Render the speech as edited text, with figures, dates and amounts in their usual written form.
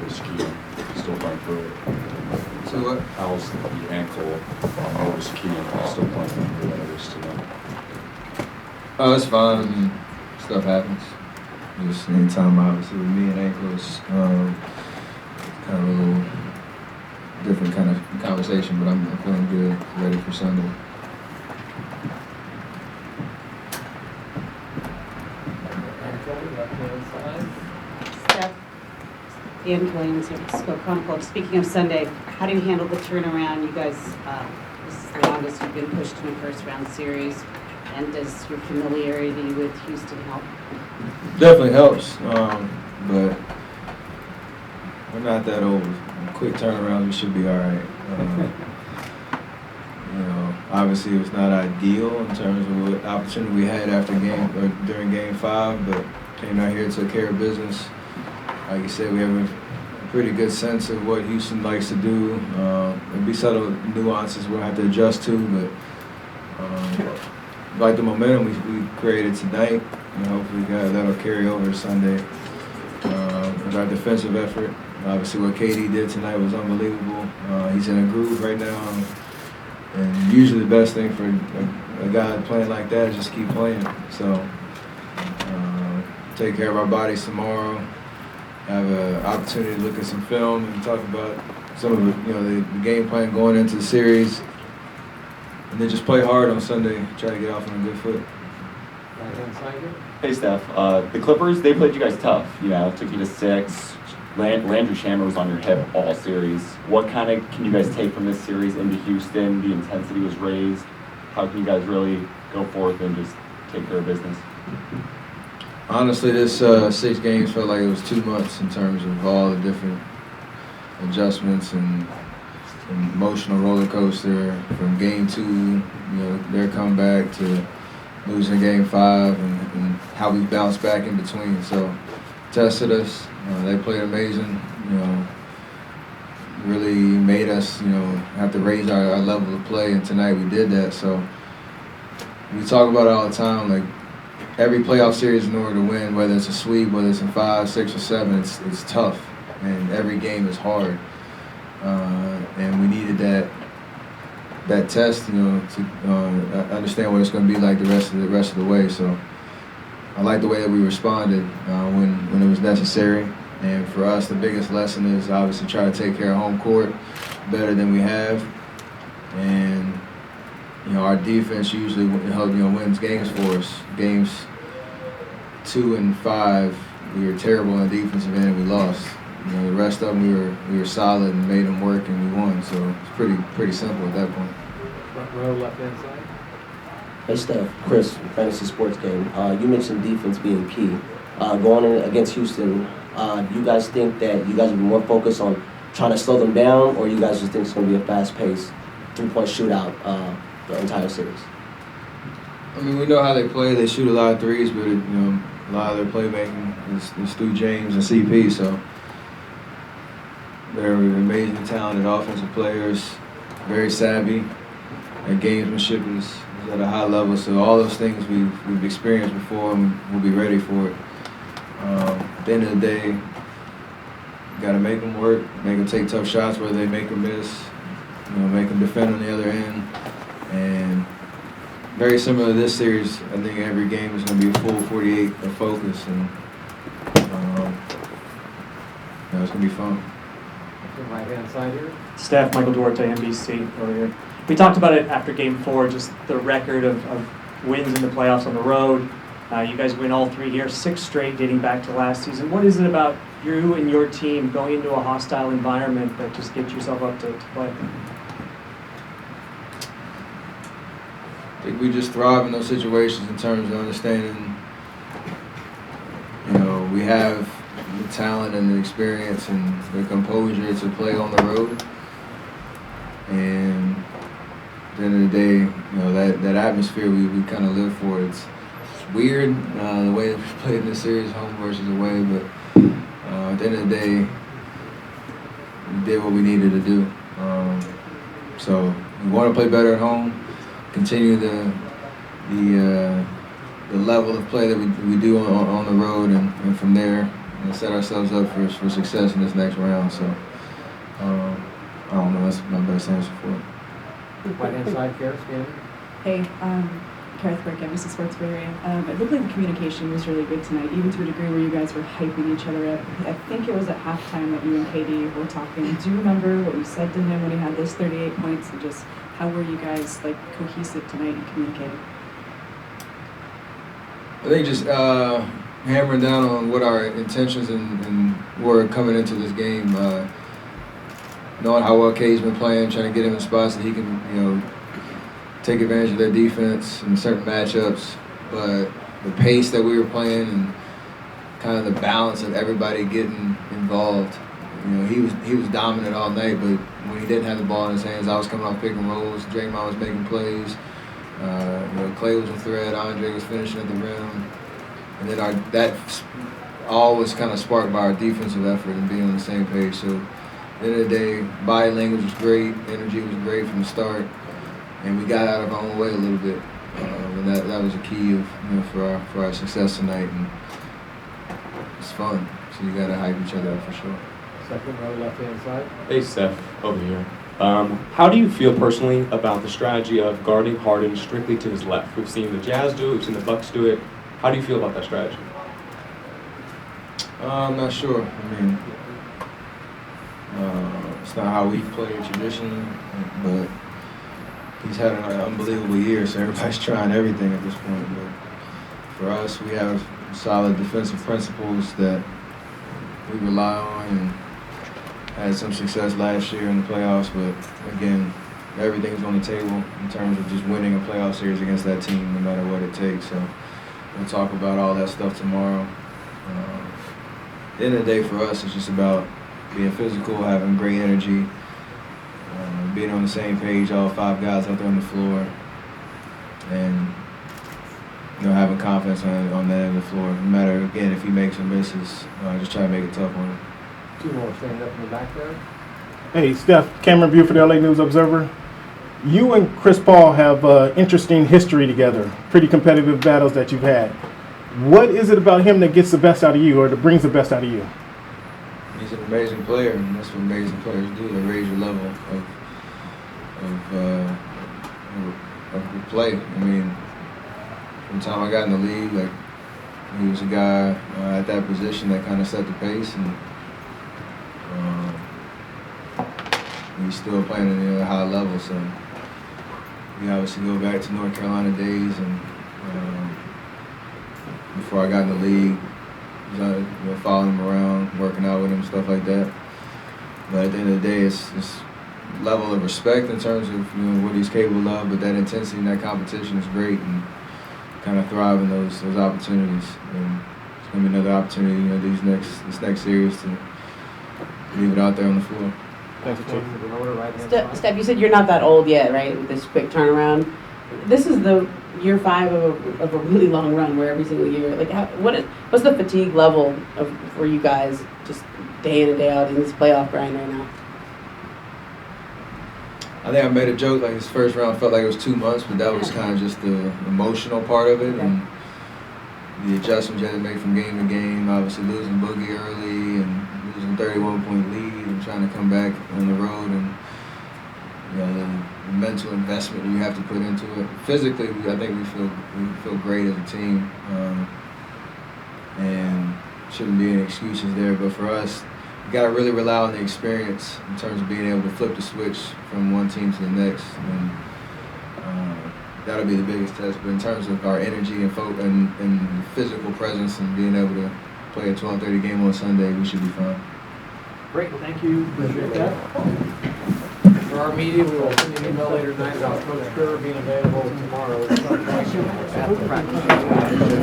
skiing, still playing through it. So what? How's the ankle over skiing, still playing through that it is today? Oh, it's fine. I mean, stuff happens. Just anytime, obviously, with me and ankles, kind of a little different kind of conversation, but I'm feeling good, ready for Sunday. Steph, Dan Williams, San Francisco Chronicle. Speaking of Sunday, how do you handle the turnaround? You guys, this is the longest you've been pushed in a first-round series, and does your familiarity with Houston help? Definitely helps, but we're not that old. Quick turnaround, we should be all right. Obviously it was not ideal in terms of what opportunity we had after game or during Game 5, but came out here, took care of business. Like you said, we have a pretty good sense of what Houston likes to do. There'll be subtle nuances we'll have to adjust to, but like the momentum we created tonight, and hopefully that'll carry over Sunday. With our defensive effort, obviously what KD did tonight was unbelievable. He's in a groove right now, and usually the best thing for a guy playing like that is just keep playing. So take care of our bodies tomorrow. Have an opportunity to look at some film and talk about some of the game plan going into the series. And then just play hard on Sunday, try to get off on a good foot. Hey, Steph. The Clippers, they played you guys tough. Took you to 6. Landry Shamet was on your hip all series. What can you guys take from this series into Houston? The intensity was raised. How can you guys really go forth and just take care of business? Honestly, this 6 games felt like it was 2 months in terms of all the different adjustments and emotional roller coaster from Game 2, their comeback to losing Game 5 and how we bounced back in between. So tested us. They played amazing. Really made us have to raise our level of play, and tonight we did that. So we talk about it all the time. Like every playoff series, in order to win, whether it's a sweep, whether it's in 5, 6, or 7, it's tough, and every game is hard. And we needed that test, to understand what it's going to be like the rest of the way. So I like the way that we responded when it was necessary. And for us, the biggest lesson is obviously try to take care of home court better than we have. And our defense usually wins games for us. Games 2 and 5, we were terrible on the defensive end and we lost. The rest of them we were solid and made them work and we won. So it's pretty simple at that point. Front row, left hand side. Hey Steph, Chris, Fantasy Sports Game. You mentioned defense being key. Going in against Houston, do you guys think that you guys will be more focused on trying to slow them down, or you guys just think it's going to be a fast-paced 3-point shootout the entire series? I mean, we know how they play. They shoot a lot of threes, but a lot of their playmaking is through James and CP. So they're amazingly talented offensive players, very savvy. Their gamesmanship is at a high level. So all those things we've experienced before, and we'll be ready for it. At the end of the day, you got to make them work, make them take tough shots, whether they make or miss. Make them defend on the other end. And very similar to this series, I think every game is going to be a full 48 of focus, and it's going to be fun. Right hand side here. Steph, Michael Duarte, NBC over here. We talked about it after Game 4, just the record of wins in the playoffs on the road. You guys win all 3 here, 6 straight dating back to last season. What is it about you and your team going into a hostile environment that just gets yourself up to play? I think we just thrive in those situations in terms of understanding, we have the talent and the experience and the composure to play on the road. And at the end of the day, that atmosphere we kind of live for. It's weird the way that we played in this series, home versus away, but at the end of the day, we did what we needed to do. So we want to play better at home, continue the level of play that we do on the road, and from there, and set ourselves up for success in this next round. So I don't know. That's my best answer for it. Right-hand side, Garrett, standing. Hey, Kareth Burke, NBC Sports Bay Area. It looked like the communication was really good tonight, even to a degree where you guys were hyping each other up. I think it was at halftime that you and KD were talking. Do you remember what you said to him when he had those 38 points, and just how were you guys like cohesive tonight and communicating? I think just hammering down on what our intentions and were coming into this game. Knowing how well K's been playing, trying to get him in spots that he can, take advantage of their defense in certain matchups. But the pace that we were playing and kind of the balance of everybody getting involved. He was dominant all night, but when he didn't have the ball in his hands, I was coming off pick and rolls. Draymond was making plays. Clay was a threat. Andre was finishing at the rim, and then that all was kind of sparked by our defensive effort and being on the same page. So at the end of the day, body language was great, energy was great from the start, and we got out of our own way a little bit, and that was a key of for our success tonight. And it's fun, so you got to hype each other up for sure. Second row, left-hand side. Hey, Steph, over here. How do you feel personally about the strategy of guarding Harden strictly to his left? We've seen the Jazz do it, we've seen the Bucks do it. How do you feel about that strategy? I'm not sure. It's not how we play traditionally, but he's had an unbelievable year, so everybody's trying everything at this point. But for us, we have solid defensive principles that we rely on and had some success last year in the playoffs, but again, everything's on the table in terms of just winning a playoff series against that team, no matter what it takes. So we'll talk about all that stuff tomorrow. At the end of the day, for us, it's just about being physical, having great energy, being on the same page, all 5 guys out there on the floor, and having confidence on that end of the floor. No matter, again, if he makes or misses, just try to make it tough on him. 2 more standing up in the back there. Hey, Steph, Cameron View for the LA News Observer. You and Chris Paul have interesting history together, pretty competitive battles that you've had. What is it about him that gets the best out of you or that brings the best out of you? He's an amazing player, and that's what amazing players do. They raise your level of play. From the time I got in the league, he was a guy at that position that kind of set the pace, and he's still playing at a high level. So we obviously go back to North Carolina days, and before I got in the league, following him around, working out with him, stuff like that. But at the end of the day, it's level of respect in terms of what he's capable of, but that intensity and that competition is great, and kind of thrive in those opportunities. And it's going to be another opportunity, this next series to leave it out there on the floor. Thanks, Chief. Steph, you said you're not that old yet, right, with this quick turnaround. This is the year 5 of a really long run where every single year, what's the fatigue level for you guys just day in and day out in this playoff grind right now? I think I made a joke, this first round felt like it was 2 months, but that was kind of just the emotional part of it, and the adjustments you had to make from game to game, obviously losing Boogie early and losing 31-point lead and trying to come back on the road, and the mental investment you have to put into it. Physically, I think we feel great as a team, and shouldn't be any excuses there. But for us, we got to really rely on the experience in terms of being able to flip the switch from one team to the next, and that'll be the biggest test. But in terms of our energy and physical presence and being able to play a 12:30 game on Sunday, we should be fine. Great, thank you. Appreciate that. For our media, we will send you an email later tonight about Coach Kerr being available tomorrow at the practice.